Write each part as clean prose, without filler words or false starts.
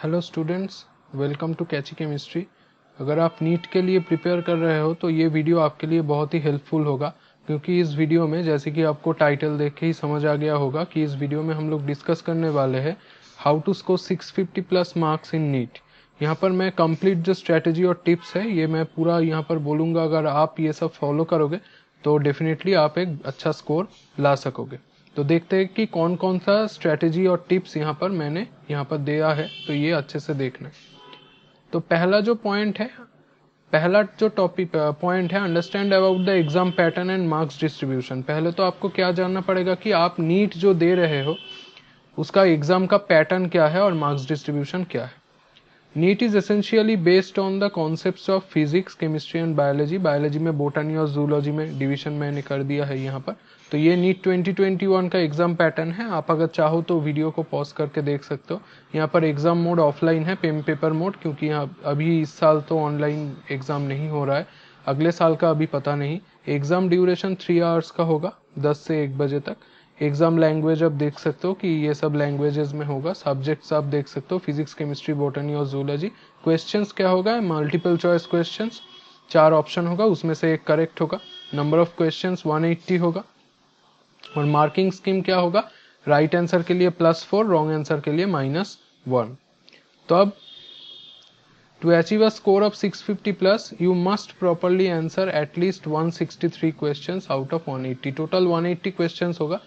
Hello students, welcome to catchy chemistry. अगर आप NEET के लिए प्रिपेयर कर रहे हो तो ये वीडियो आपके लिए बहुत ही हेल्पफुल होगा, क्योंकि इस वीडियो में जैसे कि आपको टाइटल देख के ही समझ आ गया होगा कि इस वीडियो में हम लोग डिस्कस करने वाले हैं how to score 650 plus marks in NEET. यहाँ पर मैं कंप्लीट जो स्ट्रैटेजी और टिप्स है ये मैं पूरा यहाँ पर बोलूँगा। अगर आप ये सब फॉलो करोगे तो डेफिनेटली आप एक अच्छा स्कोर ला सकोगे। तो देखते हैं कि कौन कौन सा स्ट्रेटेजी और टिप्स यहाँ पर मैंने यहाँ पर दिया है, तो ये अच्छे से देखना। तो पहला जो टॉपिक पॉइंट है, understand about the exam pattern and marks distribution. पहले तो आपको क्या जानना पड़ेगा कि आप नीट जो दे रहे हो उसका एग्जाम का पैटर्न क्या है और मार्क्स डिस्ट्रीब्यूशन क्या है। NEET is essentially based on the concepts of physics, chemistry and biology. Biology में बोटनी और जूलॉजी में डिवीजन मैंने कर दिया है यहाँ पर। तो ये नीट 2021 का एग्जाम पैटर्न है। आप अगर चाहो तो वीडियो को पॉज करके देख सकते हो। यहाँ पर एग्जाम मोड ऑफलाइन है, पेन पेपर मोड, क्योंकि यहाँ अभी इस साल तो ऑनलाइन एग्जाम नहीं हो रहा है, अगले साल का अभी पता नहीं। एग्जाम ड्यूरेशन 3 आवर्स का होगा, 10 से 1 बजे तक। एग्जाम लैंग्वेज आप देख सकते हो कि ये सब लैंग्वेजेस में होगा। सब्जेक्ट्स आप देख सकते हो फिजिक्स, केमिस्ट्री, बॉटनी और जूलॉजी। क्वेश्चंस क्या होगा, मल्टीपल चॉइस क्वेश्चंस, 4 ऑप्शन होगा, उसमें से एक करेक्ट होगा। नंबर ऑफ क्वेश्चंस 180 होगा। और मार्किंग स्कीम क्या होगा, राइट आंसर के लिए +4, रॉन्ग आंसर के लिए -1। तो अब to achieve a score of 650 plus, you must properly answer at least 163 questions out of 180। Total 180 questions होगा।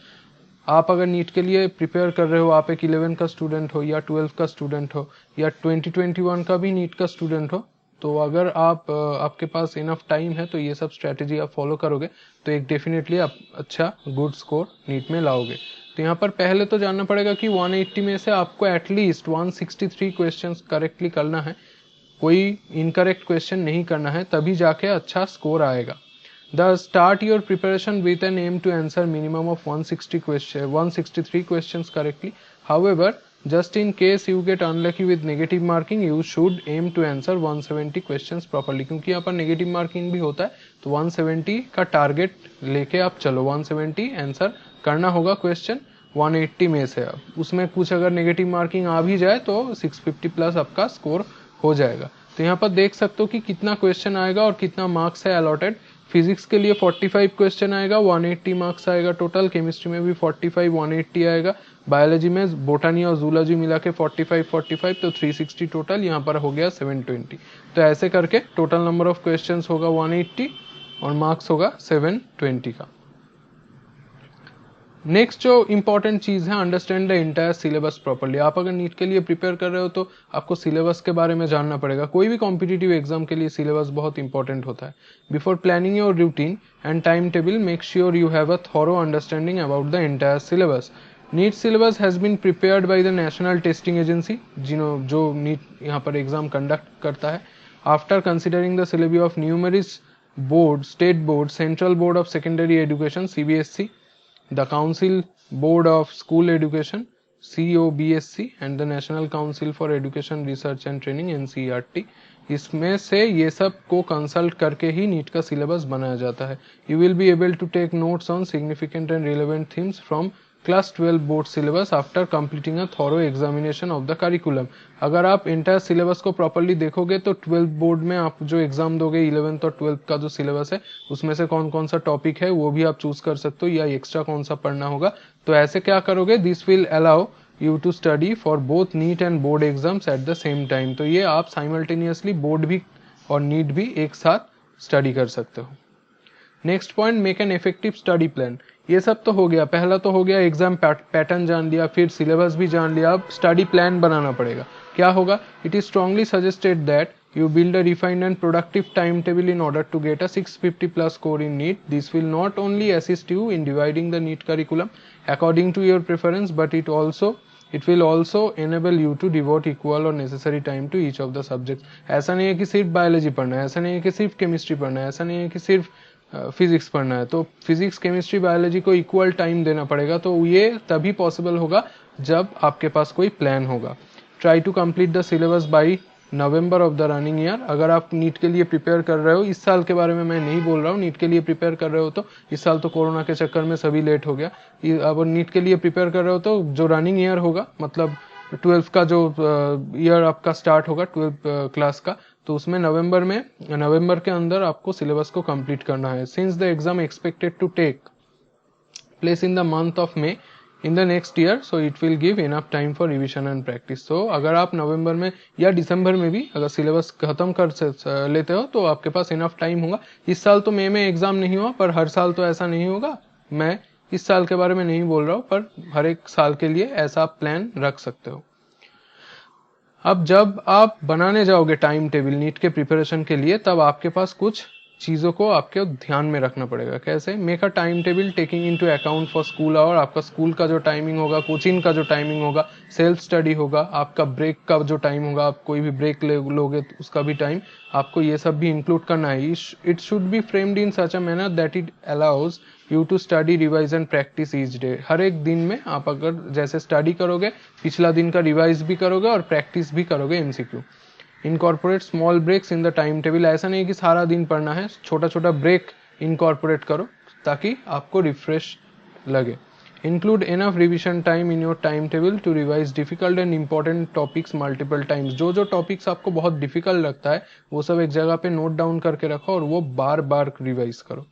आप अगर नीट के लिए प्रिपेयर कर रहे हो, आप एक 11 का स्टूडेंट हो या 12 का स्टूडेंट हो या 2021 का भी नीट का स्टूडेंट हो, तो अगर आपके पास इनफ टाइम है तो ये सब स्ट्रैटेजी आप फॉलो करोगे तो एक डेफिनेटली आप अच्छा गुड स्कोर नीट में लाओगे। तो यहाँ पर पहले तो जानना पड़ेगा कि 180 में से आपको एटलीस्ट 163 क्वेश्चंस करेक्टली करना है, कोई इनकरेक्ट क्वेश्चन नहीं करना है, तभी जाके अच्छा स्कोर आएगा। The start your preparation with an aim to answer minimum of 163 questions correctly. However, just in case you get unlucky with negative marking, you should aim to answer 170 questions properly। क्योंकि यहाँ पर negative marking भी होता है, तो 170 का target लेके आप चलो। 170 आंसर करना होगा क्वेश्चन 180 में से। अब उसमें कुछ अगर नेगेटिव मार्किंग आ भी जाए तो 650 प्लस आपका स्कोर हो जाएगा। तो यहाँ पर देख सकते हो कि कितना क्वेश्चन आएगा और कितना मार्क्स है अलॉटेड। फिजिक्स के लिए 45 क्वेश्चन आएगा, 180 मार्क्स आएगा टोटल। केमिस्ट्री में भी 45, 180 आएगा। बायोलॉजी में बोटनी और जूलॉजी मिला के 45 तो 360 टोटल। यहाँ पर हो गया 720। तो ऐसे करके टोटल नंबर ऑफ क्वेश्चंस होगा 180 और मार्क्स होगा 720 का। नेक्स्ट जो इंपॉर्टेंट चीज है, understand the entire syllabus properly. आप अगर नीट के लिए प्रिपेयर कर रहे हो तो आपको सिलेबस के बारे में जानना पड़ेगा। कोई भी कॉम्पिटिटिव एग्जाम के लिए सिलेबस बहुत इंपॉर्टेंट होता है। Before planning your routine and time table, make sure you have a thorough understanding about the entire syllabus. NEET syllabus has been prepared by the National Testing Agency, जो NEET यहाँ पर exam conduct करता है। After considering the syllabus of numerous board, state board, central board of secondary education CBSE, the Council Board of School Education COBSC and the National Council for Education Research and Training NCERT, इसमें से ये सब को consult करके ही NEET का syllabus बनाया जाता है। You will be able to take notes on significant and relevant themes from class 12 board syllabus after completing a thorough examination of the curriculum. अगर आप इंटायर सिलेबस को प्रॉपर्ली देखोगे तो 12 बोर्ड में आप जो एग्जाम दोगे 11th और 12th का जो सिलेबस है उसमें से कौन कौन सा टॉपिक है वो भी आप चूज कर सकते हो, या एक्स्ट्रा कौन सा पढ़ना होगा। तो ऐसे क्या करोगे, this will allow you to study for both NEET and board exams at the same time. तो ये आप साइमल्टेनियसली बोर्ड भी और नीट भी एक साथ स्टडी कर सकते हो। Next point, make an effective study plan. ये सब तो हो गया, पहला तो हो गया एग्जाम पैटर्न जान लिया, फिर सिलेबस भी जान लिया। अब स्टडी प्लान बनाना पड़ेगा। क्या होगा, it is strongly suggested that you build a refined and productive timetable in order to get a 650 plus score in NEET. This will not only assist you in dividing the NEET curriculum according to your preference, but it will also enable you to devote equal or necessary time to each of the subjects. ऐसा नहीं है कि सिर्फ biology पढ़ना है, ऐसा नहीं है कि सिर्फ केमिस्ट्री पढ़ना है, ऐसा नहीं है कि सिर्फ फिजिक्स पढ़ना है। तो फिजिक्स, केमिस्ट्री, बायोलॉजी को इक्वल टाइम देना पड़ेगा। तो ये तभी पॉसिबल होगा जब आपके पास कोई प्लान होगा। Try to complete the syllabus by November of the running year. अगर आप नीट के लिए प्रिपेयर कर रहे हो, इस साल के बारे में मैं नहीं बोल रहा हूँ, नीट के लिए प्रिपेयर कर रहे हो तो इस साल तो कोरोना के चक्कर में सभी लेट हो गया। अब नीट के लिए प्रिपेयर कर रहे हो तो जो रनिंग ईयर होगा, मतलब 12th का जो ईयर आपका स्टार्ट होगा 12th क्लास का, तो उसमें नवंबर के अंदर आपको सिलेबस को कंप्लीट करना है। Since the exam expected to take place in the month of May in the next year, so it will give enough time for revision and practice. तो अगर आप नवंबर में या दिसंबर में भी अगर सिलेबस खत्म कर लेते हो तो आपके पास इनफ टाइम होगा। इस साल तो मई में एग्जाम नहीं हुआ, पर हर साल तो ऐसा नहीं होगा। मैं इस साल के बारे में नहीं बोल रहा हूँ, पर हर एक साल के लिए ऐसा आप प्लान रख सकते हो। अब जब आप बनाने जाओगे टाइम टेबल नीट के प्रिपरेशन के लिए, तब आपके पास कुछ चीज़ों को आपके ध्यान में रखना पड़ेगा। कैसे? Make a time table taking into account for school hour. आपका स्कूल का जो टाइमिंग होगा, कोचिंग का जो टाइमिंग होगा, सेल्फ स्टडी होगा, आपका ब्रेक का जो टाइम होगा, आप कोई भी ब्रेक लोगे तो उसका भी टाइम आपको ये सब भी इंक्लूड करना है। It should be framed in such a manner that it allows you to study revise and practice each day. हर एक दिन में आप अगर जैसे स्टडी करोगे, पिछला दिन का रिवाइज भी करोगे और प्रैक्टिस भी करोगे MCQ. Incorporate small breaks in the time table. ऐसा नहीं कि सारा दिन पढ़ना है, छोटा छोटा ब्रेक इनकॉर्पोरेट करो ताकि आपको रिफ्रेश लगे। Include enough revision time in your time table to revise difficult and important topics multiple times. जो टॉपिक्स आपको बहुत डिफिकल्ट लगता है वो सब एक जगह पे नोट डाउन करके रखो और वो बार बार रिवाइज करो।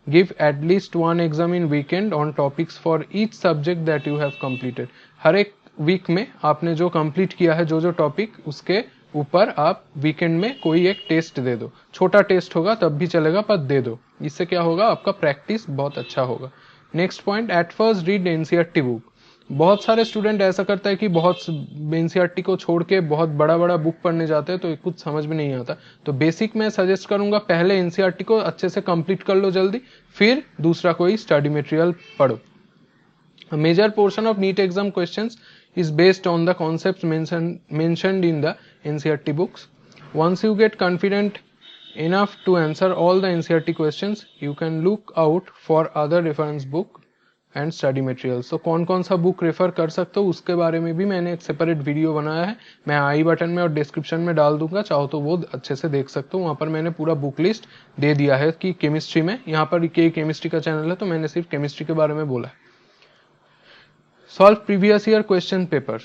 Give at least one exam in weekend on topics for each subject that you have completed. हर एक वीक में आपने जो कंप्लीट किया है जो टॉपिक, उसके ऊपर आप वीकेंड में कोई एक टेस्ट दे दो। छोटा टेस्ट होगा तब भी चलेगा, पर दे दो। इससे क्या होगा, आपका प्रैक्टिस बहुत अच्छा होगा। Next point, at first read NCERT book. बहुत सारे स्टूडेंट ऐसा करता है कि बहुत एनसीईआरटी को छोड़ के बहुत बड़ा बड़ा बुक पढ़ने जाते हैं, तो कुछ समझ में नहीं आता। तो बेसिक मैं सजेस्ट करूंगा, पहले एनसीईआरटी को अच्छे से कंप्लीट कर लो जल्दी, फिर दूसरा कोई स्टडी मटेरियल पढ़ो। A major portion of NEET exam questions is based on the concepts mentioned in the NCERT books. Once you get confident enough to answer all the NCERT questions, you can look out for other reference book and study materials. तो कौन कौन सा book refer कर सकते हो उसके बारे में भी मैंने एक सेपरेट वीडियो बनाया है, मैं आई बटन में और डिस्क्रिप्शन में डाल दूंगा, चाहो तो वो अच्छे से देख सकते हो। वहाँ पर मैंने पूरा बुक लिस्ट दे दिया है कि केमिस्ट्री में, यहाँ पर केमिस्ट्री का चैनल है तो मैंने सिर्फ केमिस्ट्री के बारे में बोला है। Solve previous year question paper.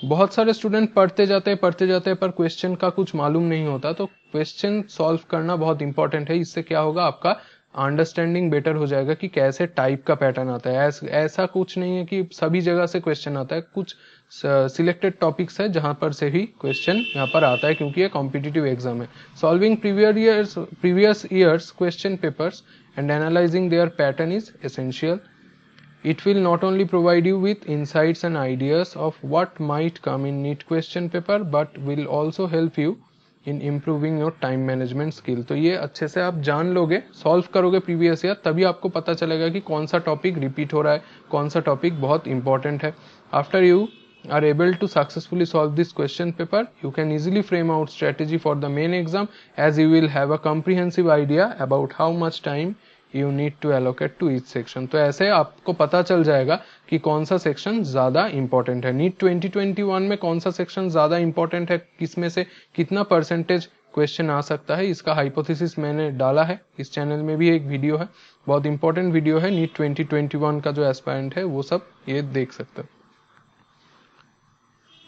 बहुत सारे स्टूडेंट पढ़ते जाते हैं पर क्वेश्चन का कुछ मालूम नहीं होता, तो क्वेश्चन सॉल्व करना बहुत इंपॉर्टेंट है। इससे क्या होगा, आपका अंडरस्टैंडिंग बेटर हो जाएगा कि कैसे टाइप का पैटर्न आता है। ऐसा कुछ नहीं है कि सभी जगह से क्वेश्चन आता है, कुछ सिलेक्टेड टॉपिक्स है जहां पर से ही क्वेश्चन यहाँ पर आता है, क्योंकि ये कॉम्पिटिटिव एग्जाम है। Solving previous years question papers and analysing there pattern is essential. It will not only provide you with insights and ideas of what might come in NEET question paper, but will also help you in improving your time management skill. तो ये अच्छे से आप जान लोगे, solve करोगे previous year, तभी आपको पता चलेगा कि कौन सा टॉपिक रिपीट हो रहा है, कौन सा टॉपिक बहुत इंपॉर्टेंट है। After you are able to successfully solve this question paper, you can easily frame out strategy for the main exam, as you will have a comprehensive idea about how much time you need to allocate to each section. तो ऐसे आपको पता चल जाएगा कि कौन सा section ज्यादा इंपॉर्टेंट है। नीट 2021 में कौन सा सेक्शन ज्यादा इंपॉर्टेंट है, किसमें से कितना परसेंटेज क्वेश्चन आ सकता है, इसका हाइपोथेसिस मैंने डाला है। इस चैनल में भी एक वीडियो है, बहुत इंपॉर्टेंट वीडियो है। नीट 2021 का जो एस्पायरेंट है वो सब ये देख सकते हो।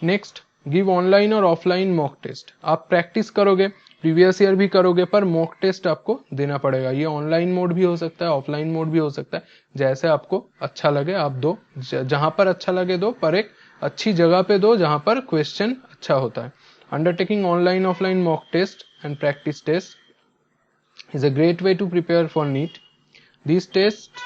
नेक्स्ट, गिव ऑनलाइन और ऑफलाइन मॉक टेस्ट। आप प्रैक्टिस करोगे, प्रीवियस ईयर भी करोगे, पर मॉक टेस्ट आपको देना पड़ेगा। ये ऑनलाइन मोड भी हो सकता है, ऑफलाइन मोड भी हो सकता है, जैसे आपको अच्छा लगे आप दो। जहां पर अच्छा लगे दो, पर एक अच्छी जगह पे दो जहां पर क्वेश्चन अच्छा होता है। Undertaking online offline mock test and practice test is a great way to prepare for NEET. These tests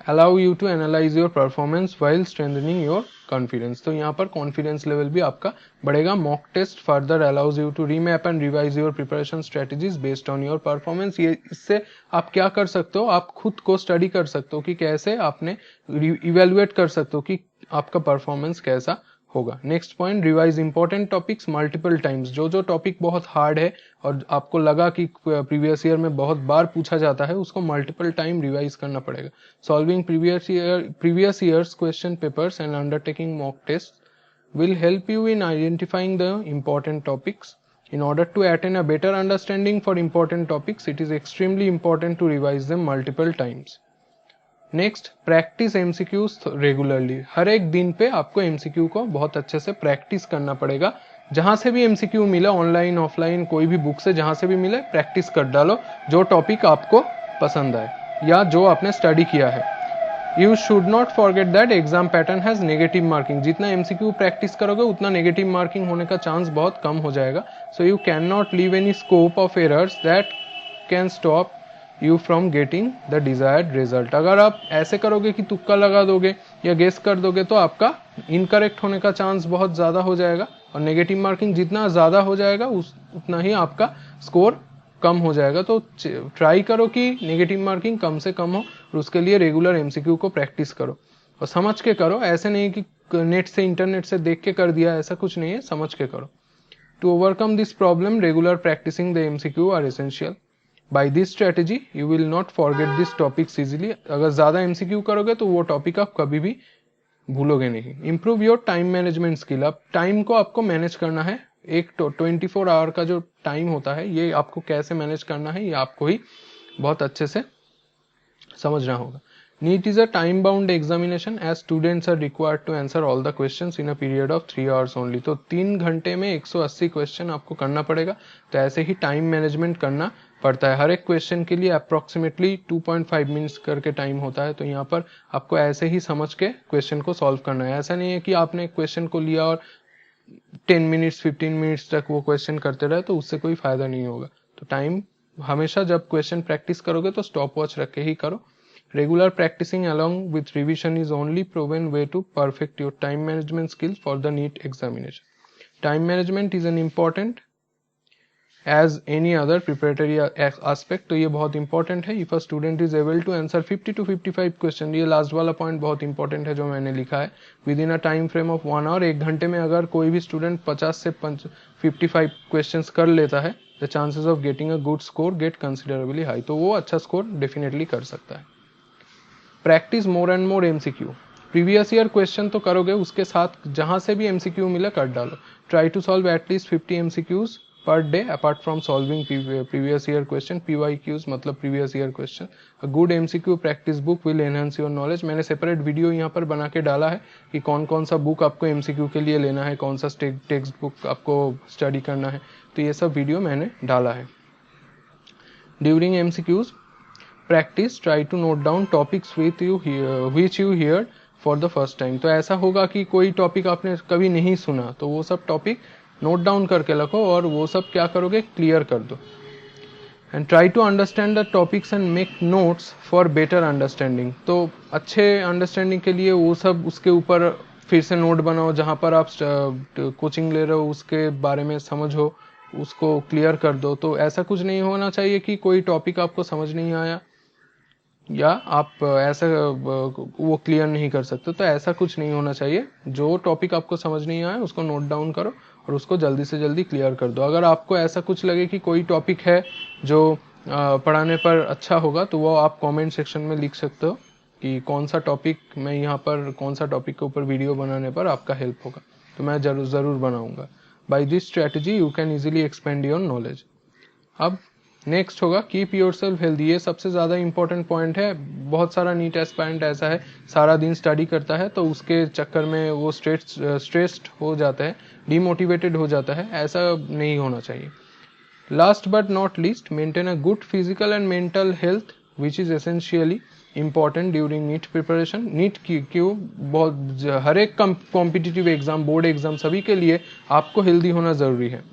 allow you to analyze your performance while strengthening your confidence. तो यहाँ पर confidence level भी आपका बढ़ेगा। Mock test further allows you to remap and revise your preparation strategies based on your performance. ये इससे आप क्या कर सकते हो, आप खुद को स्टडी कर सकते हो कि कैसे आपने इवेल्युएट कर सकते हो कि आपका परफॉर्मेंस कैसा होगा। Next point, revise important topics multiple times. जो टॉपिक बहुत हार्ड है और आपको लगा कि प्रीवियस ईयर में बहुत बार पूछा जाता है, उसको मल्टीपल टाइम रिवाइज करना पड़ेगा। Solving previous years question papers and undertaking mock test will help you in identifying the important topics. In order to attain a better understanding for important topics, it is extremely important to revise them multiple times. Next, practice MCQs regularly. हर एक दिन पे आपको MCQ को बहुत अच्छे से practice करना पड़ेगा। जहां से भी एमसीक्यू मिला, ऑनलाइन ऑफलाइन कोई भी बुक से जहां से भी मिले, प्रैक्टिस कर डालो जो टॉपिक आपको पसंद आए या जो आपने स्टडी किया है। You should not forget that exam pattern has negative marking. जितना एमसीक्यू प्रैक्टिस करोगे उतना नेगेटिव मार्किंग होने का चांस बहुत कम हो जाएगा। So you can not leave any scope of errors that can stop you from getting the desired result. अगर आप ऐसे करोगे कि तुक्का लगा दोगे या गेस कर दोगे तो आपका इनकरेक्ट होने का चांस बहुत ज्यादा हो जाएगा, और नेगेटिव मार्किंग जितना ज्यादा हो जाएगा उतना ही आपका स्कोर कम हो जाएगा। तो ट्राई करो कि नेगेटिव मार्किंग कम से कम हो, और उसके लिए रेगुलर एमसीक्यू को प्रैक्टिस करो और समझ के करो। ऐसे नहीं कि नेट से इंटरनेट से देख के कर दिया, ऐसा कुछ नहीं है, समझ के करो। To overcome this problem, regular practising the MCQ are essential. By this strategy you will not forget this topics easily. अगर ज्यादा एमसीक्यू करोगे तो वो टॉपिक आप कभी भी भूलोगे नहीं। Improve your time management skill. अब टाइम को आपको मैनेज करना है। एक 24 आवर का जो टाइम होता है, ये आपको कैसे मैनेज करना है ये आपको ही बहुत अच्छे से समझना होगा। NEET is a time bound examination as students are required to answer all the questions in a period of 3 hours only. तो 3 घंटे में 180 क्वेश्चन आपको करना पड़ेगा। तो ऐसे ही टाइम मैनेजमेंट करना पड़ता है। हर एक क्वेश्चन के लिए अप्रोक्सीमेटली 2.5 मिनट्स करके टाइम होता है। तो यहाँ पर आपको ऐसे ही समझ के क्वेश्चन को सॉल्व करना है। ऐसा नहीं है कि आपने क्वेश्चन को लिया और 10 मिनट्स 15 मिनट्स तक वो क्वेश्चन करते रहे, तो उससे कोई फायदा नहीं होगा। तो टाइम हमेशा जब क्वेश्चन प्रैक्टिस करोगे तो स्टॉप वॉच रख के ही करो। Regular practising along with revision is only proven way to perfect your time management skills for the NEET examination. Time management is an important as any other preparatory aspect. तो ये बहुत important है। If a student is able to answer 50 to 55 question, ये last वाला point बहुत important है जो मैंने लिखा है, with in a time frame of 1 hour, 1 घंटे में अगर कोई भी स्टूडेंट 50 से 55 क्वेश्चन कर लेता है, the chances of getting a good score get considerably high. तो वो अच्छा स्कोर डेफिनेटली कर सकता है। Practice more and more MCQ. Previous year question तो करोगे, उसके साथ जहां से भी एमसीक्यू मिला कर डालो। Try to solve at least 50 MCQs per day apart from solving previous year question. PYQs मतलब previous year question. A good MCQ practice book will enhance your knowledge. मैंने सेपरेट वीडियो यहाँ पर बना के डाला है कि कौन कौन सा बुक आपको एमसीक्यू के लिए लेना है, कौन सा टेक्स्ट बुक आपको स्टडी करना है। तो ये सब वीडियो मैंने डाला है। During MCQs practice, try to note down topics which you hear for the first time. तो ऐसा होगा कि कोई टॉपिक आपने कभी नहीं सुना, तो वो सब टॉपिक नोट डाउन करके रखो और वो सब क्या करोगे, क्लियर कर दो। And try to understand the topics and make notes for better understanding. तो अच्छे अंडरस्टैंडिंग के लिए वो सब उसके ऊपर फिर से नोट बनाओ, जहाँ पर आप कोचिंग ले रहे हो उसके बारे में समझो, उसको क्लियर कर दो। तो ऐसा कुछ नहीं होना चाहिए कि कोई टॉपिक आपको समझ नहीं आया या आप ऐसा वो क्लियर नहीं कर सकते। तो ऐसा कुछ नहीं होना चाहिए। जो टॉपिक आपको समझ नहीं आया उसको नोट डाउन करो और उसको जल्दी से जल्दी क्लियर कर दो। अगर आपको ऐसा कुछ लगे कि कोई टॉपिक है जो पढ़ाने पर अच्छा होगा, तो वो आप कमेंट सेक्शन में लिख सकते हो कि कौन सा टॉपिक मैं यहाँ पर, कौन सा टॉपिक के ऊपर वीडियो बनाने पर आपका हेल्प होगा, तो मैं जरूर बनाऊंगा। By this strategy you can easily expand your knowledge. अब नेक्स्ट होगा कीप योर सेल्फ हेल्दी। ये सबसे ज्यादा इंपॉर्टेंट पॉइंट है। बहुत सारा नीट एस्पायरेंट ऐसा है, सारा दिन स्टडी करता है तो उसके चक्कर में वो स्ट्रेस्ड हो जाता है, डिमोटिवेटेड हो जाता है। ऐसा नहीं होना चाहिए। Last but not least, maintain a good physical and mental health which is essentially important during NEET preparation. NEET की क्यों, बहुत हर एक कॉम्पिटिटिव एग्जाम, बोर्ड एग्जाम, सभी के लिए आपको हेल्दी होना जरूरी है।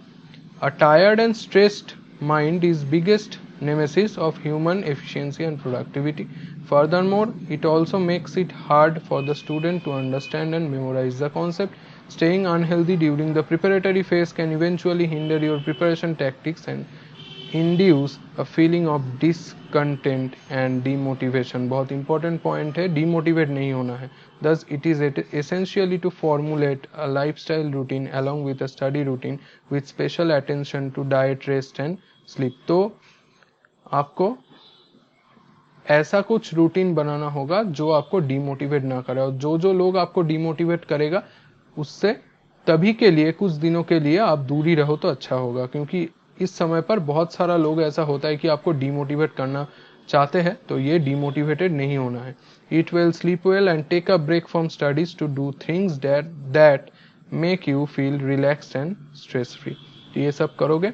A tired and stressed mind is biggest nemesis of human efficiency and productivity. Furthermore, it also makes it hard for the student to understand and memorize the concept. Staying unhealthy during the preparatory phase can eventually hinder your preparation tactics and induce a feeling of discontent and demotivation. बहुत important point है, demotivate नहीं होना है। Thus, it is essentially to formulate a lifestyle routine along with a study routine with special attention to diet, rest and sleep. तो आपको ऐसा कुछ routine बनाना होगा जो आपको डिमोटिवेट ना करे, और जो लोग आपको डिमोटिवेट करेगा उससे तभी के लिए, कुछ दिनों के लिए आप दूर ही रहो तो अच्छा होगा। क्योंकि इस समय पर बहुत सारा लोग ऐसा होता है कि आपको डिमोटिवेट करना चाहते हैं, तो ये डिमोटिवेटेड नहीं होना है। eat well, sleep well, and take a break from studies to do things that make you feel relaxed and stress free. ये सब करोगे.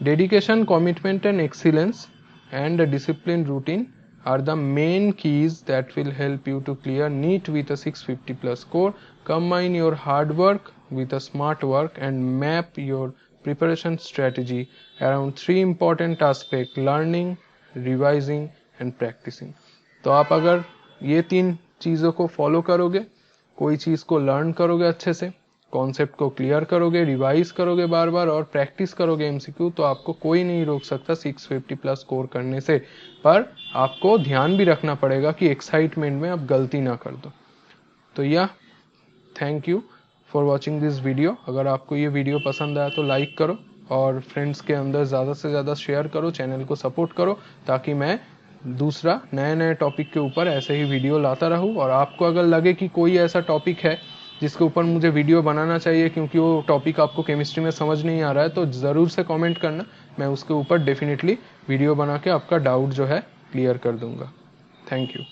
Dedication, commitment, and excellence, and a disciplined routine are the main keys that will help you to clear NEET with a 650 plus score. Combine your hard work with a smart work and map your preparation strategy around three important aspects: learning, revising and practicing. तो आप अगर ये तीन चीज़ों को follow करोगे, कोई चीज़ को लर्न करोगे अच्छे से, कॉन्सेप्ट को क्लियर करोगे, रिवाइज करोगे बार बार और प्रैक्टिस करोगे एमसीक्यू, तो आपको कोई नहीं रोक सकता 650 प्लस स्कोर करने से. पर आपको ध्यान भी रखना पड़ेगा कि एक्साइटमेंट में आप गलती ना कर दो. तो या thank you for watching this video. अगर आपको ये वीडियो पसंद आया तो लाइक करो और फ्रेंड्स के अंदर ज़्यादा से ज़्यादा शेयर करो, चैनल को सपोर्ट करो ताकि मैं दूसरा नए टॉपिक के ऊपर ऐसे ही वीडियो लाता रहूं. और आपको अगर लगे कि कोई ऐसा टॉपिक है जिसके ऊपर मुझे वीडियो बनाना चाहिए क्योंकि वो टॉपिक आपको केमिस्ट्री में समझ नहीं आ रहा है, तो ज़रूर से कमेंट करना. मैं उसके ऊपर डेफिनेटली वीडियो बना के आपका डाउट जो है क्लियर कर दूंगा. Thank you.